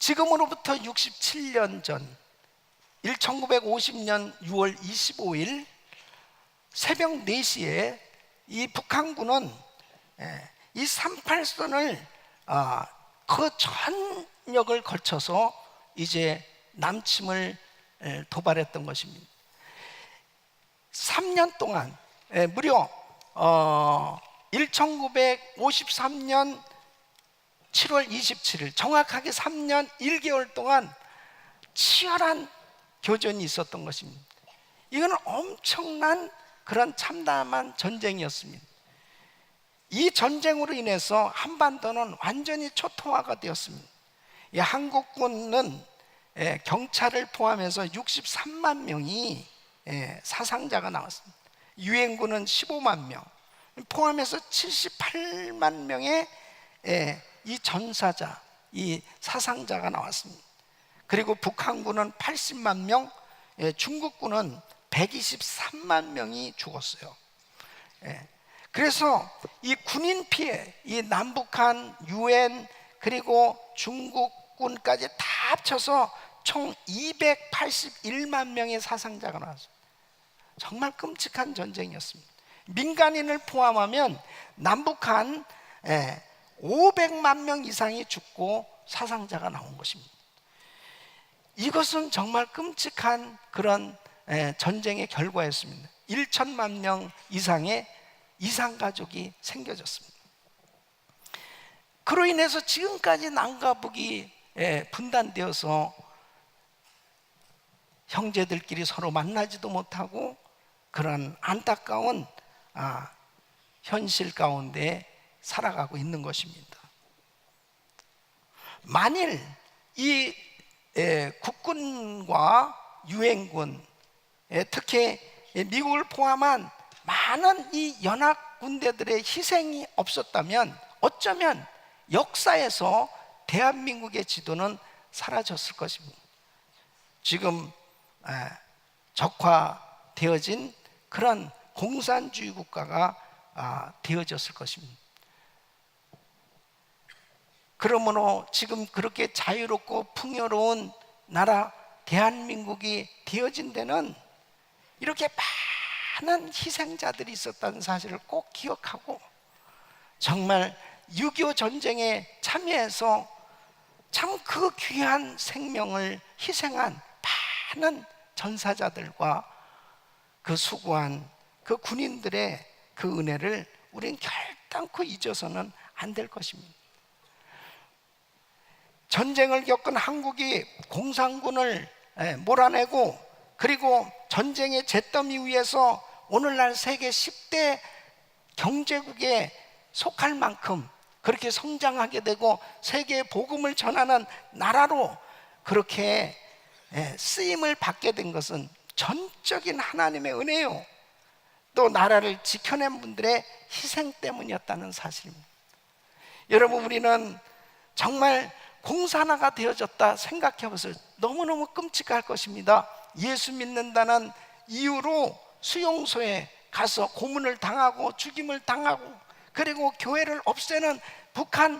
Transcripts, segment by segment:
지금으로부터 67년 전 1950년 6월 25일 새벽 4시에 이 북한군은 이 38선을 그 전역을 거쳐서 이제 남침을 도발했던 것입니다. 3년 동안 무려 1953년 7월 27일 정확하게 3년 1개월 동안 치열한 교전이 있었던 것입니다. 이건 엄청난 그런 참담한 전쟁이었습니다. 이 전쟁으로 인해서 한반도는 완전히 초토화가 되었습니다. 이 한국군은 경찰을 포함해서 63만 명이 사상자가 나왔습니다. 유엔군은 15만 명 포함해서 78만 명의 이 전사자, 이 사상자가 나왔습니다. 그리고 북한군은 80만 명, 중국군은 123만 명이 죽었어요. 그래서 이 군인 피해, 이 남북한, 유엔 그리고 중국군까지 다 합쳐서 총 281만 명의 사상자가 나왔습니다. 정말 끔찍한 전쟁이었습니다. 민간인을 포함하면 남북한 500만 명 이상이 죽고 사상자가 나온 것입니다. 이것은 정말 끔찍한 그런 전쟁의 결과였습니다. 1천만 명 이상의 이산가족이 생겨졌습니다. 그로 인해서 지금까지 남과 북이 분단되어서 형제들끼리 서로 만나지도 못하고 그런 안타까운 현실 가운데 살아가고 있는 것입니다. 만일 이 국군과 유엔군, 특히 미국을 포함한 많은 이 연합 군대들의 희생이 없었다면 어쩌면 역사에서 대한민국의 지도는 사라졌을 것입니다. 지금 적화되어진 그런 공산주의 국가가 되어졌을 것입니다. 그러므로 지금 그렇게 자유롭고 풍요로운 나라 대한민국이 되어진 데는 이렇게 많은 희생자들이 있었다는 사실을 꼭 기억하고 정말 6.25 전쟁에 참여해서 참 그 귀한 생명을 희생한 많은 전사자들과 그 수고한 그 군인들의 그 은혜를 우리는 결단코 잊어서는 안 될 것입니다. 전쟁을 겪은 한국이 공산군을 몰아내고 그리고 전쟁의 잿더미 위에서 오늘날 세계 10대 경제국에 속할 만큼 그렇게 성장하게 되고 세계에 복음을 전하는 나라로 그렇게 쓰임을 받게 된 것은 전적인 하나님의 은혜요, 또 나라를 지켜낸 분들의 희생 때문이었다는 사실입니다. 여러분, 우리는 정말 공산화가 되어졌다 생각해 보세요. 너무너무 끔찍할 것입니다. 예수 믿는다는 이유로 수용소에 가서 고문을 당하고 죽임을 당하고 그리고 교회를 없애는 북한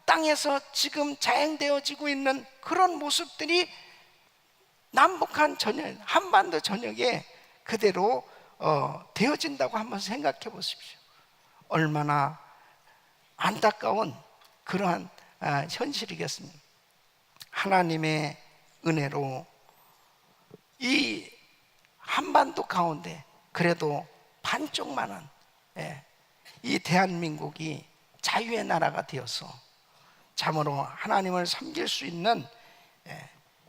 땅에서 지금 자행되어지고 있는 그런 모습들이 남북한 전역, 한반도 전역에 그대로 되어진다고 한번 생각해 보십시오. 얼마나 안타까운 그러한 현실이겠습니까? 하나님의 은혜로 이 한반도 가운데 그래도 반쪽만은 이 대한민국이 자유의 나라가 되어서 참으로 하나님을 섬길 수 있는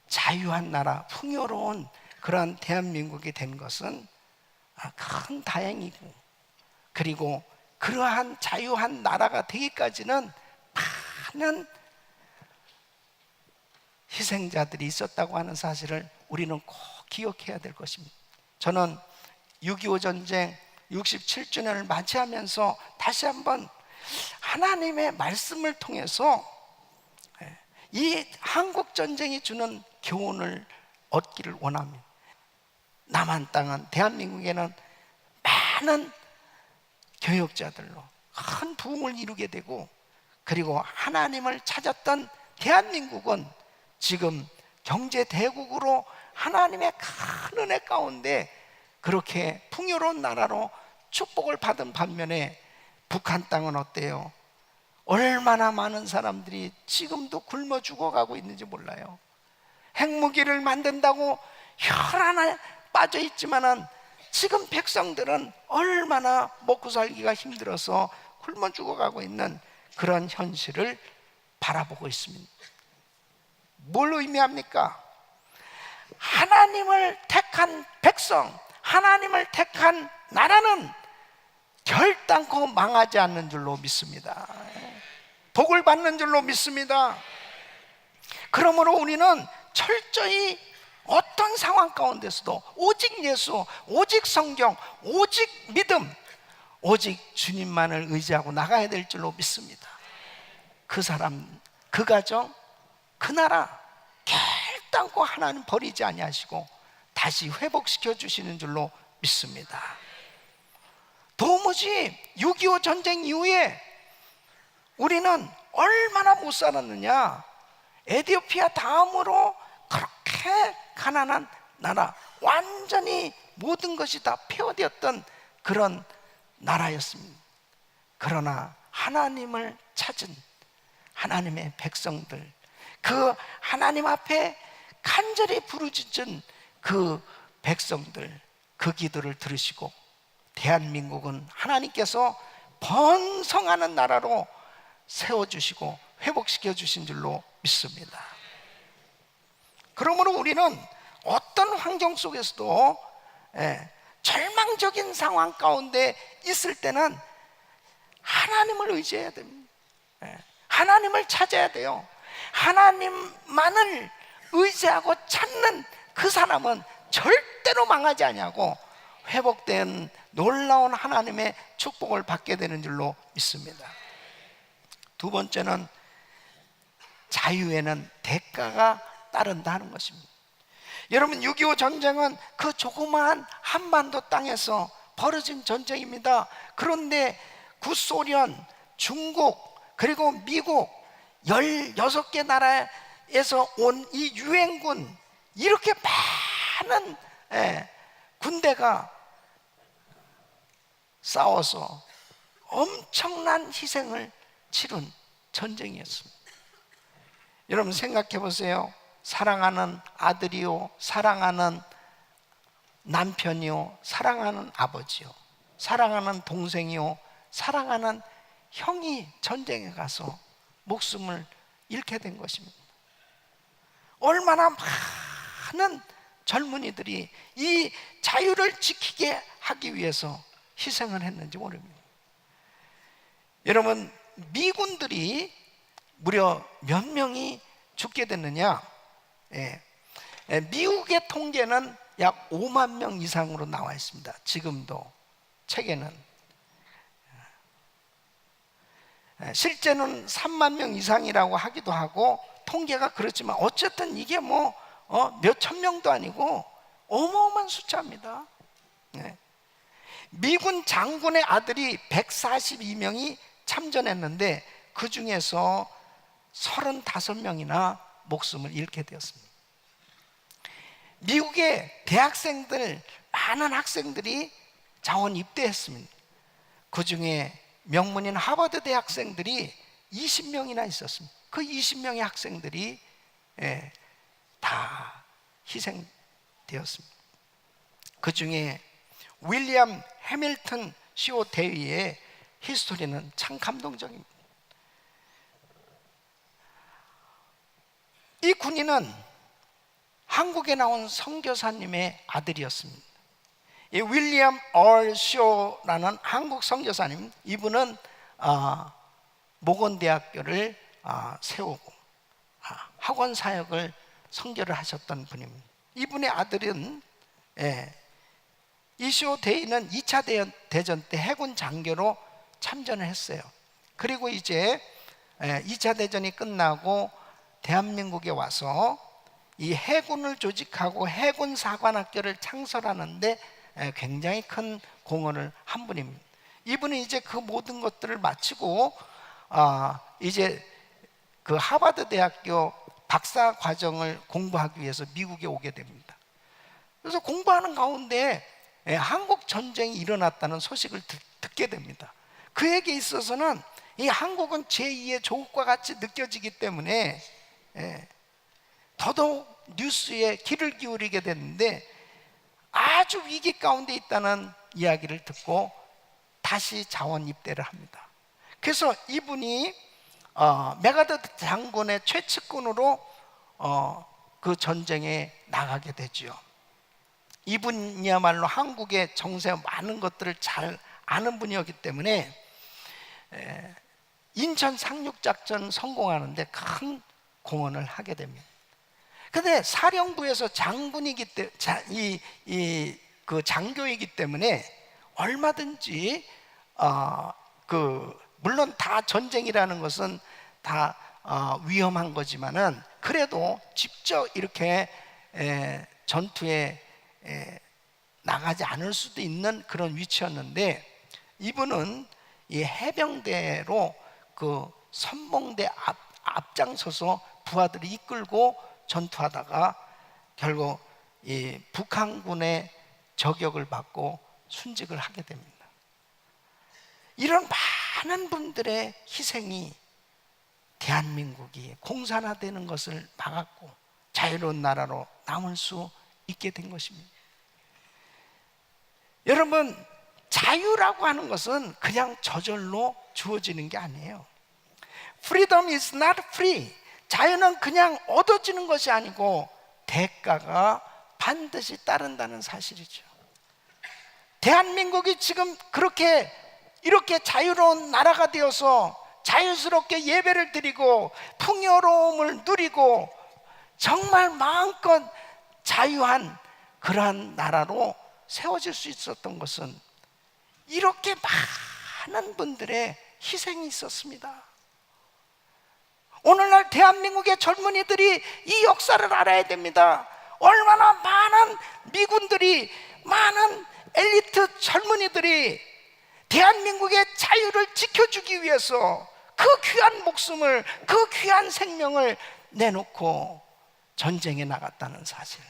자유한 나라, 풍요로운 그런 대한민국이 된 것은 큰 다행이고, 그리고 그러한 자유한 나라가 되기까지는 많은 희생자들이 있었다고 하는 사실을 우리는 꼭 기억해야 될 것입니다. 저는 6.25 전쟁 67주년을 맞이하면서 다시 한번 하나님의 말씀을 통해서 이 한국전쟁이 주는 교훈을 얻기를 원합니다. 남한 땅은, 대한민국에는 많은 교역자들로 큰 부흥을 이루게 되고, 그리고 하나님을 찾았던 대한민국은 지금 경제 대국으로 하나님의 큰 은혜 가운데 그렇게 풍요로운 나라로 축복을 받은 반면에 북한 땅은 어때요? 얼마나 많은 사람들이 지금도 굶어 죽어가고 있는지 몰라요. 핵무기를 만든다고 혈안에 빠져 있지만은 지금 백성들은 얼마나 먹고 살기가 힘들어서 굶어 죽어가고 있는 그런 현실을 바라보고 있습니다. 뭘 의미합니까? 하나님을 택한 백성, 하나님을 택한 나라는 결단코 망하지 않는 줄로 믿습니다. 복을 받는 줄로 믿습니다. 그러므로 우리는 철저히 어떤 상황 가운데서도 오직 예수, 오직 성경, 오직 믿음, 오직 주님만을 의지하고 나가야 될 줄로 믿습니다. 그 사람, 그 가정, 그 나라 결단코 하나님 버리지 아니하시고 다시 회복시켜 주시는 줄로 믿습니다. 도무지 6.25 전쟁 이후에 우리는 얼마나 못 살았느냐. 에티오피아 다음으로 그렇게 가난한 나라, 완전히 모든 것이 다 폐허되었던 그런 나라였습니다. 그러나 하나님을 찾은 하나님의 백성들, 그 하나님 앞에 간절히 부르짖은 그 백성들, 그 기도를 들으시고 대한민국은 하나님께서 번성하는 나라로 세워주시고 회복시켜 주신 줄로 믿습니다. 그러므로 우리는 어떤 환경 속에서도 절망적인 상황 가운데 있을 때는 하나님을 의지해야 됩니다. 하나님을 찾아야 돼요. 하나님만을 의지하고 찾는 그 사람은 절대로 망하지 아니하고 회복된 놀라운 하나님의 축복을 받게 되는 줄로 믿습니다. 두 번째는 자유에는 대가가 따른다는 것입니다. 여러분, 6.25 전쟁은 그 조그마한 한반도 땅에서 벌어진 전쟁입니다. 그런데 구소련, 중국, 그리고 미국 16개 나라에서 온 이 유엔군, 이렇게 많은 군대가 싸워서 엄청난 희생을 치른 전쟁이었습니다. 여러분 생각해 보세요. 사랑하는 아들이요, 사랑하는 남편이요, 사랑하는 아버지요, 사랑하는 동생이요, 사랑하는 형이 전쟁에 가서 목숨을 잃게 된 것입니다. 얼마나 많은 젊은이들이 이 자유를 지키게 하기 위해서 희생을 했는지 모릅니다. 여러분, 미군들이 무려 몇 명이 죽게 됐느냐? 미국의 통계는 약 5만 명 이상으로 나와 있습니다. 지금도 책에는 실제는 3만 명 이상이라고 하기도 하고 통계가 그렇지만 어쨌든 이게 뭐 몇천 명도 아니고 어마어마한 숫자입니다. 미군 장군의 아들이 142명이 참전했는데 그 중에서 35명이나 목숨을 잃게 되었습니다. 미국의 대학생들, 많은 학생들이 자원 입대했습니다. 그 중에 명문인 하버드 대학생들이 20명이나 있었습니다. 그 20명의 학생들이 다 희생되었습니다. 그 중에 윌리엄 해밀턴 CO 대위의 히스토리는 참 감동적입니다. 이 군인은 한국에 나온 선교사님의 아들이었습니다. 이 윌리엄 얼쇼라는 한국 선교사님, 이분은 모건대학교를 세우고 학원 사역을 선교를 하셨던 분입니다. 이분의 아들은 이시오 데이는 2차 대전 때 해군 장교로 참전을 했어요. 그리고 이제 2차 대전이 끝나고 대한민국에 와서 이 해군을 조직하고 해군 사관학교를 창설하는데 굉장히 큰 공헌을 한 분입니다. 이분은 이제 그 모든 것들을 마치고 이제 그 하버드 대학교 박사 과정을 공부하기 위해서 미국에 오게 됩니다. 그래서 공부하는 가운데 한국 전쟁이 일어났다는 소식을 듣게 됩니다. 그에게 있어서는 이 한국은 제2의 조국과 같이 느껴지기 때문에 더더욱 뉴스에 귀를 기울이게 됐는데, 아주 위기 가운데 있다는 이야기를 듣고 다시 자원 입대를 합니다. 그래서 이분이 메가더 장군의 최측근으로 그 전쟁에 나가게 되죠. 이분이야말로 한국의 정세 많은 것들을 잘 아는 분이었기 때문에 인천 상륙작전 성공하는데 큰 공헌을 하게 됩니다. 근데 사령부에서 장군이기 때문에 그 장교이기 때문에 얼마든지 물론 다 전쟁이라는 것은 다 위험한 거지만은 그래도 직접 이렇게 전투에 나가지 않을 수도 있는 그런 위치였는데, 이분은 이 해병대로 그 선봉대 앞장서서 부하들을 이끌고 전투하다가 결국 이 북한군의 저격을 받고 순직을 하게 됩니다. 이런 많은 분들의 희생이 대한민국이 공산화되는 것을 막았고 자유로운 나라로 남을 수 있게 된 것입니다. 여러분, 자유라고 하는 것은 그냥 저절로 주어지는 게 아니에요. Freedom is not free. 자유는 그냥 얻어지는 것이 아니고 대가가 반드시 따른다는 사실이죠. 대한민국이 지금 이렇게 자유로운 나라가 되어서 자유스럽게 예배를 드리고 풍요로움을 누리고 정말 마음껏 자유한 그러한 나라로 세워질 수 있었던 것은 이렇게 많은 분들의 희생이 있었습니다. 오늘날 대한민국의 젊은이들이 이 역사를 알아야 됩니다. 얼마나 많은 미군들이, 많은 엘리트 젊은이들이 대한민국의 자유를 지켜주기 위해서 그 귀한 목숨을, 그 귀한 생명을 내놓고 전쟁에 나갔다는 사실,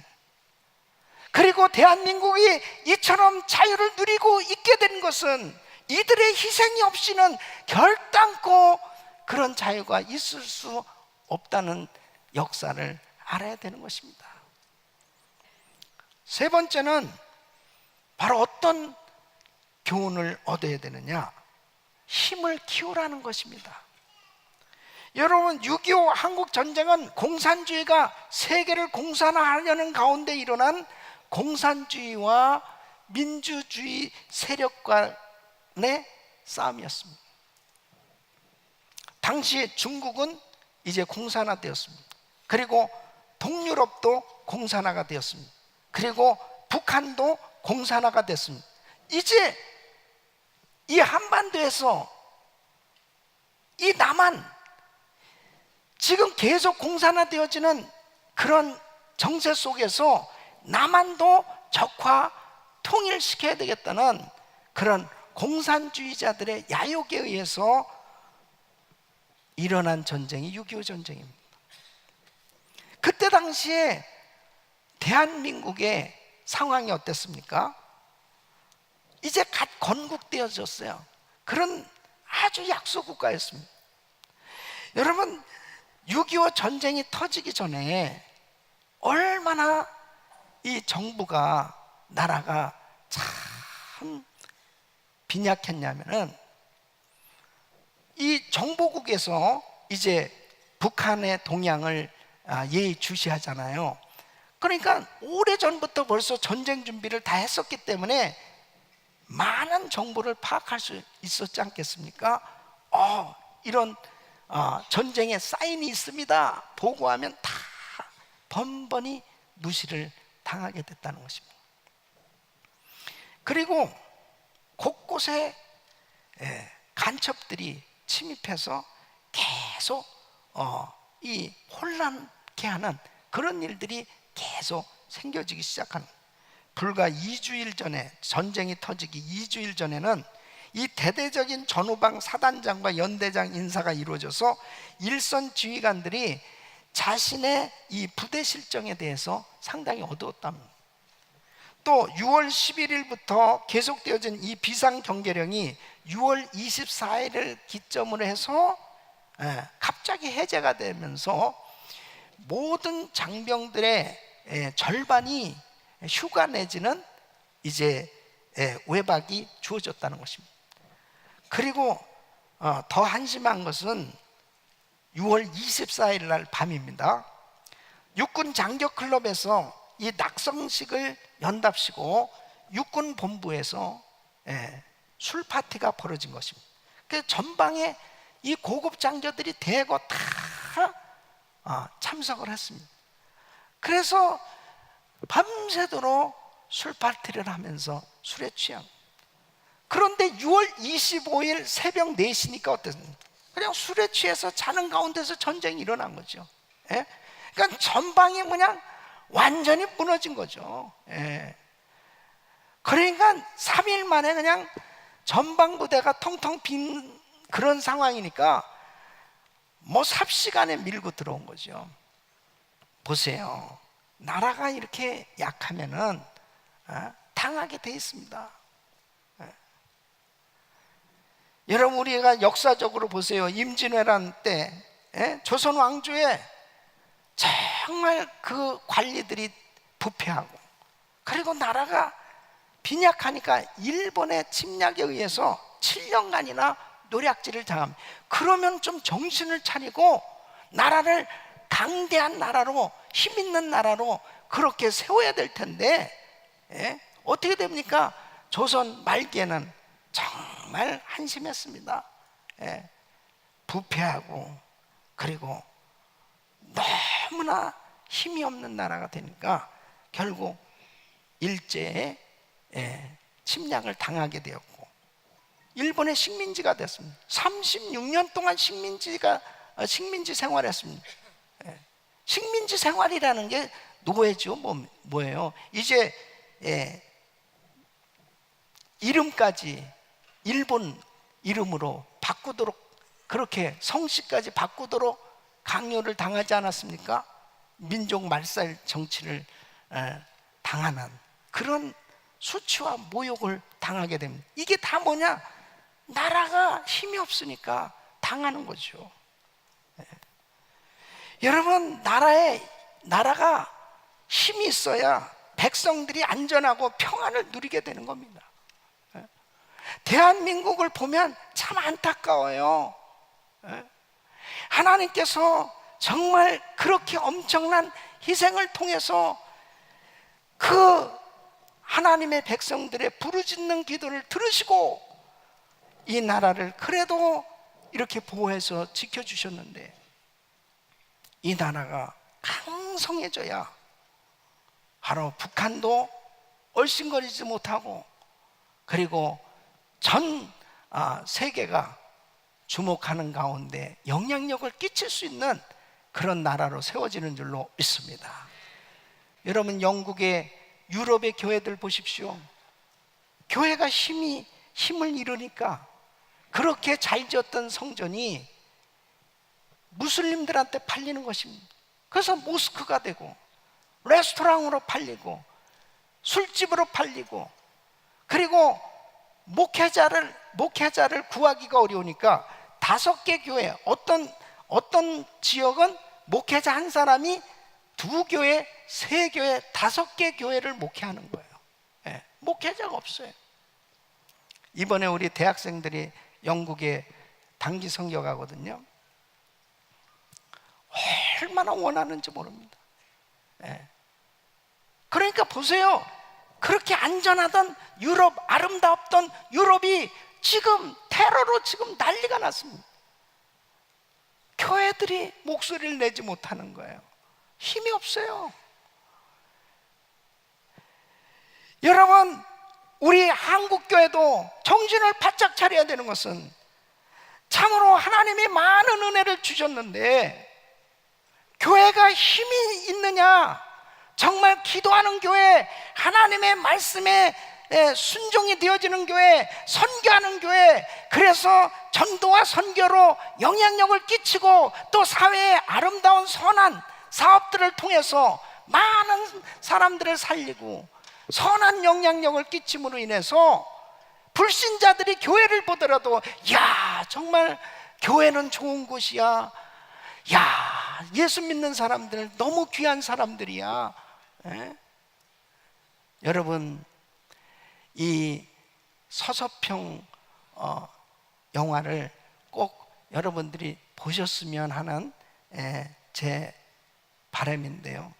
그리고 대한민국이 이처럼 자유를 누리고 있게 된 것은 이들의 희생이 없이는 결단코 그런 자유가 있을 수 없다는 역사를 알아야 되는 것입니다. 세 번째는 바로 어떤 교훈을 얻어야 되느냐? 힘을 키우라는 것입니다. 여러분, 6.25 한국전쟁은 공산주의가 세계를 공산화하려는 가운데 일어난 공산주의와 민주주의 세력 간의 싸움이었습니다. 당시 중국은 이제 공산화되었습니다. 그리고 동유럽도 공산화가 되었습니다. 그리고 북한도 공산화가 됐습니다. 이제 이 한반도에서 이 남한, 지금 계속 공산화되어지는 그런 정세 속에서 남한도 적화 통일시켜야 되겠다는 그런 공산주의자들의 야욕에 의해서 일어난 전쟁이 6.25 전쟁입니다. 그때 당시에 대한민국의 상황이 어땠습니까? 이제 갓 건국되어졌어요. 그런 아주 약소국가였습니다. 여러분, 6.25 전쟁이 터지기 전에 얼마나 이 정부가, 나라가 참 빈약했냐면은, 이 정보국에서 이제 북한의 동향을 예의주시하잖아요. 그러니까 오래전부터 벌써 전쟁 준비를 다 했었기 때문에 많은 정보를 파악할 수 있었지 않겠습니까? 이런 전쟁에 사인이 있습니다 보고하면 다 번번이 무시를 당하게 됐다는 것입니다. 그리고 곳곳에 간첩들이 침입해서 계속 이 혼란케 하는 그런 일들이 계속 생겨지기 시작한, 불과 2주일 전에, 전쟁이 터지기 2주일 전에는 이 대대적인 전후방 사단장과 연대장 인사가 이루어져서 일선 지휘관들이 자신의 이 부대 실정에 대해서 상당히 어두웠답니다. 또 6월 11일부터 계속되어진 이 비상경계령이 6월 24일을 기점으로 해서 갑자기 해제가 되면서 모든 장병들의 절반이 휴가 내지는 이제 외박이 주어졌다는 것입니다. 그리고 더 한심한 것은 6월 24일 날 밤입니다. 육군 장교클럽에서 이 낙성식을 연답시고 육군 본부에서 술 파티가 벌어진 것입니다. 그 전방에 이 고급 장교들이 대거 다 참석을 했습니다. 그래서 밤새도록 술 파티를 하면서 술에 취한. 그런데 6월 25일 새벽 4시니까 어땠습니까? 그냥 술에 취해서 자는 가운데서 전쟁이 일어난 거죠. 그러니까 전방이 그냥 완전히 무너진 거죠. 그러니까 3일 만에 그냥 전방 부대가 텅텅 빈 그런 상황이니까 뭐 삽시간에 밀고 들어온 거죠. 보세요. 나라가 이렇게 약하면은 당하게 돼 있습니다. 여러분, 우리가 역사적으로 보세요. 임진왜란 때 조선 왕조에 정말 그 관리들이 부패하고, 그리고 나라가 빈약하니까 일본의 침략에 의해서 7년간이나 노략질을 당합니다. 그러면 좀 정신을 차리고 나라를 강대한 나라로, 힘 있는 나라로 그렇게 세워야 될 텐데 어떻게 됩니까? 조선 말기에는 정말 한심했습니다. 부패하고, 그리고 너무나 힘이 없는 나라가 되니까 결국 일제에 침략을 당하게 되었고, 일본의 식민지가 됐습니다. 36년 동안 식민지 생활했습니다. 식민지 생활이라는 게 노예죠. 뭐예요? 이제 이름까지 일본 이름으로 바꾸도록, 그렇게 성씨까지 바꾸도록 강요를 당하지 않았습니까? 민족 말살 정치를 당하는 그런 수치와 모욕을 당하게 됩니다. 이게 다 뭐냐? 나라가 힘이 없으니까 당하는 거죠. 여러분, 나라가 힘이 있어야 백성들이 안전하고 평안을 누리게 되는 겁니다. 대한민국을 보면 참 안타까워요. 하나님께서 정말 그렇게 엄청난 희생을 통해서 그 하나님의 백성들의 부르짖는 기도를 들으시고 이 나라를 그래도 이렇게 보호해서 지켜주셨는데, 이 나라가 강성해져야 바로 북한도 얼씬거리지 못하고, 그리고 전 세계가 주목하는 가운데 영향력을 끼칠 수 있는 그런 나라로 세워지는 줄로 믿습니다. 여러분, 영국의 유럽의 교회들 보십시오. 교회가 힘을 잃으니까 그렇게 잘 지었던 성전이 무슬림들한테 팔리는 것입니다. 그래서 모스크가 되고, 레스토랑으로 팔리고, 술집으로 팔리고, 그리고 목회자를 구하기가 어려우니까 5개 교회, 어떤 지역은 목회자 한 사람이 2교회, 3교회, 5개 교회를 목회하는 거예요. 목회자가 없어요. 이번에 우리 대학생들이 영국에 단기 선교 가거든요. 얼마나 원하는지 모릅니다. 그러니까 보세요. 그렇게 안전하던 유럽, 아름다웠던 유럽이 지금 테러로 지금 난리가 났습니다. 교회들이 목소리를 내지 못하는 거예요. 힘이 없어요. 여러분, 우리 한국교회도 정신을 바짝 차려야 되는 것은, 참으로 하나님이 많은 은혜를 주셨는데 교회가 힘이 있느냐? 정말 기도하는 교회, 하나님의 말씀에 순종이 되어지는 교회, 선교하는 교회, 그래서 전도와 선교로 영향력을 끼치고 또 사회에 아름다운 선한 사업들을 통해서 많은 사람들을 살리고 선한 영향력을 끼침으로 인해서 불신자들이 교회를 보더라도 야, 정말 교회는 좋은 곳이야, 야, 예수 믿는 사람들 너무 귀한 사람들이야. 여러분, 이 서서평 영화를 꼭 여러분들이 보셨으면 하는 제 바람인데요,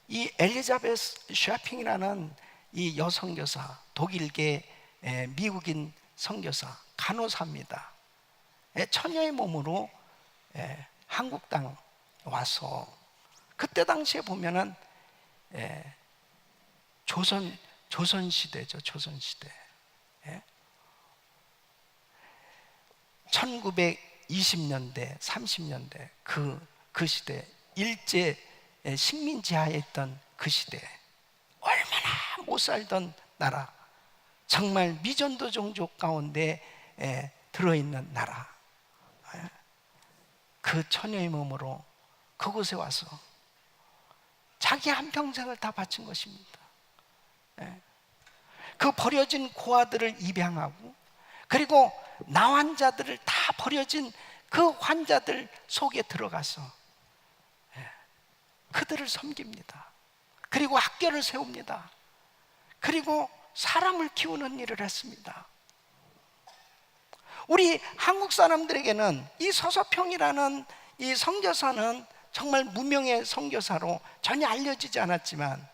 이 엘리자베스 샤핑이라는 이 여선교사, 독일계 미국인 선교사, 간호사입니다. 처녀의 몸으로 한국 땅 와서, 그때 당시에 보면은 조선시대죠. 조선시대. 1920년대, 30년대 그 시대, 일제 식민지하에 있던 그 시대, 얼마나 못 살던 나라, 정말 미전도 종족 가운데 들어있는 나라, 그 처녀의 몸으로 그곳에 와서 자기 한평생을 다 바친 것입니다. 그 버려진 고아들을 입양하고, 그리고 나환자들을 다 버려진 그 환자들 속에 들어가서 그들을 섬깁니다. 그리고 학교를 세웁니다. 그리고 사람을 키우는 일을 했습니다. 우리 한국 사람들에게는 이 서서평이라는 이 선교사는 정말 무명의 선교사로 전혀 알려지지 않았지만,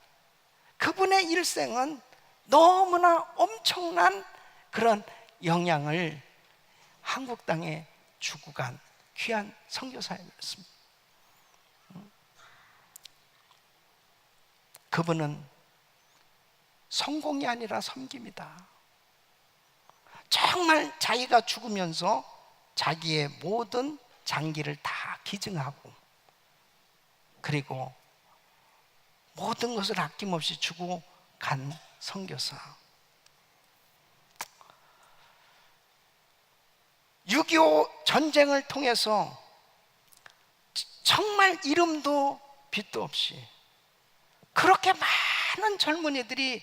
그분의 일생은 너무나 엄청난 그런 영향을 한국 땅에 주고 간 귀한 선교사였습니다. 그분은 성공이 아니라 섬김이다. 정말 자기가 죽으면서 자기의 모든 장기를 다 기증하고, 그리고 모든 것을 아낌없이 주고 간 선교사. 6.25 전쟁을 통해서 정말 이름도 빛도 없이 그렇게 많은 젊은이들이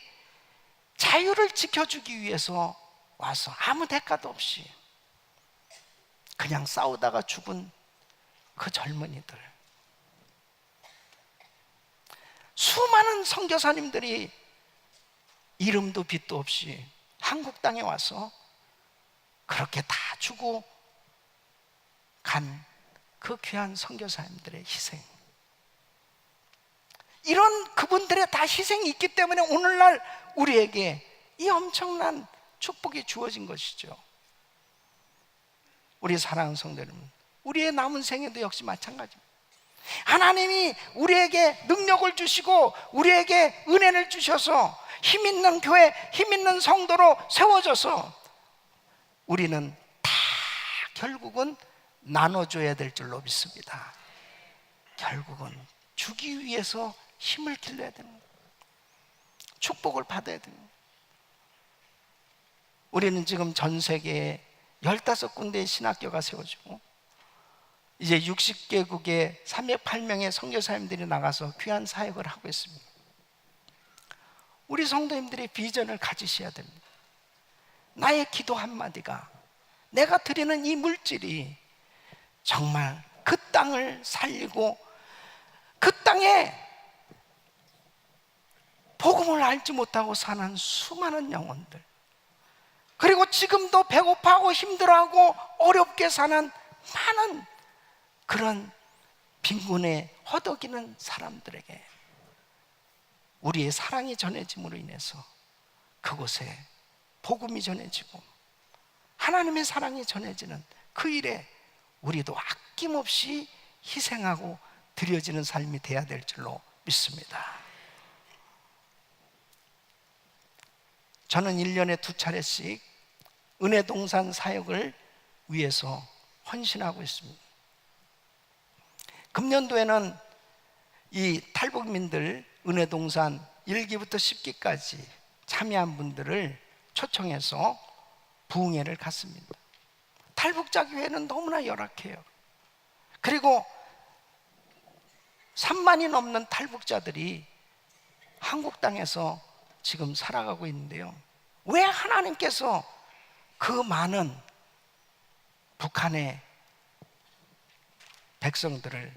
자유를 지켜주기 위해서 와서 아무 대가도 없이 그냥 싸우다가 죽은 그 젊은이들, 수많은 선교사님들이 이름도 빛도 없이 한국 땅에 와서 그렇게 다 주고 간 그 귀한 선교사님들의 희생, 이런 그분들의 다 희생이 있기 때문에 오늘날 우리에게 이 엄청난 축복이 주어진 것이죠. 우리 사랑하는 성도 여러분, 우리의 남은 생에도 역시 마찬가지입니다. 하나님이 우리에게 능력을 주시고 우리에게 은혜를 주셔서 힘 있는 교회, 힘 있는 성도로 세워져서 우리는 다 결국은 나눠줘야 될 줄로 믿습니다. 결국은 주기 위해서 힘을 길러야 됩니다. 축복을 받아야 됩니다. 우리는 지금 전 세계에 15군데의 신학교가 세워지고 이제 60개국에 308명의 선교사님들이 나가서 귀한 사역을 하고 있습니다. 우리 성도님들이 비전을 가지셔야 됩니다. 나의 기도 한마디가, 내가 드리는 이 물질이 정말 그 땅을 살리고 그 땅에 복음을 알지 못하고 사는 수많은 영혼들, 그리고 지금도 배고파하고 힘들어하고 어렵게 사는 많은 그런 빈곤에 허덕이는 사람들에게 우리의 사랑이 전해짐으로 인해서 그곳에 복음이 전해지고 하나님의 사랑이 전해지는 그 일에 우리도 아낌없이 희생하고 드려지는 삶이 돼야 될 줄로 믿습니다. 저는 1년에 2차례씩 은혜동산 사역을 위해서 헌신하고 있습니다. 금년도에는 이 탈북민들 은혜동산 1기부터 10기까지 참여한 분들을 초청해서 부흥회를 갔습니다. 탈북자 교회는 너무나 열악해요. 그리고 3만이 넘는 탈북자들이 한국 땅에서 지금 살아가고 있는데요, 왜 하나님께서 그 많은 북한의 백성들을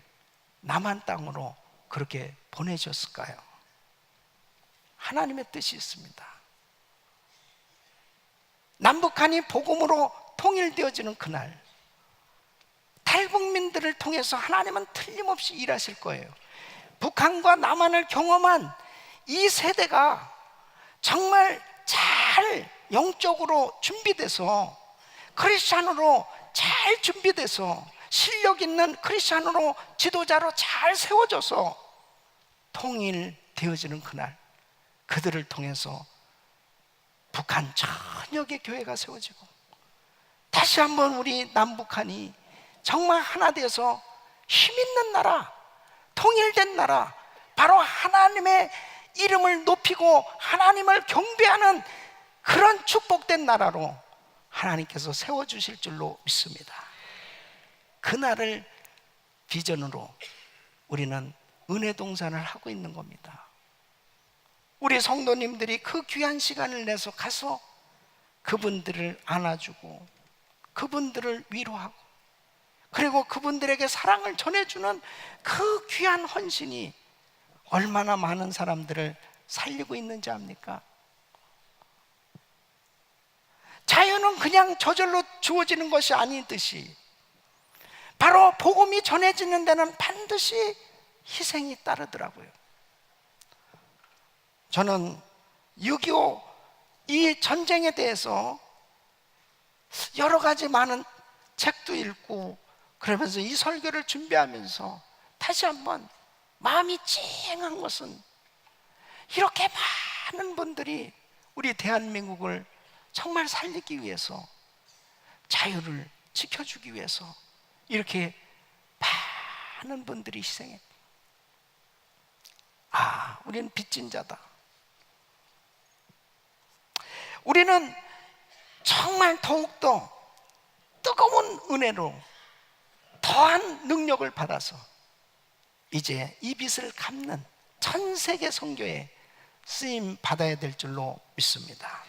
남한 땅으로 그렇게 보내셨을까요? 하나님의 뜻이 있습니다. 남북한이 복음으로 통일되어지는 그날, 탈북민들을 통해서 하나님은 틀림없이 일하실 거예요. 북한과 남한을 경험한 이 세대가 정말 잘 영적으로 준비돼서, 크리스찬으로 잘 준비돼서, 실력 있는 크리스찬으로 지도자로 잘 세워져서 통일되어지는 그날, 그들을 통해서 북한 전역의 교회가 세워지고 다시 한번 우리 남북한이 정말 하나 되어서 힘있는 나라, 통일된 나라, 바로 하나님의 이름을 높이고 하나님을 경배하는 그런 축복된 나라로 하나님께서 세워주실 줄로 믿습니다. 그날을 비전으로 우리는 은혜동산을 하고 있는 겁니다. 우리 성도님들이 그 귀한 시간을 내서 가서 그분들을 안아주고 그분들을 위로하고 그리고 그분들에게 사랑을 전해주는 그 귀한 헌신이 얼마나 많은 사람들을 살리고 있는지 압니까? 자유는 그냥 저절로 주어지는 것이 아니듯이 바로 복음이 전해지는 데는 반드시 희생이 따르더라고요. 저는 6.25 이 전쟁에 대해서 여러 가지 많은 책도 읽고 그러면서 이 설교를 준비하면서 다시 한번 마음이 찡한 것은, 이렇게 많은 분들이 우리 대한민국을 정말 살리기 위해서, 자유를 지켜주기 위해서 이렇게 많은 분들이 희생했다. 아, 우리는 빚진 자다. 우리는 정말 더욱더 뜨거운 은혜로 더한 능력을 받아서 이제 이 빚을 갚는 전 세계 선교에 쓰임 받아야 될 줄로 믿습니다.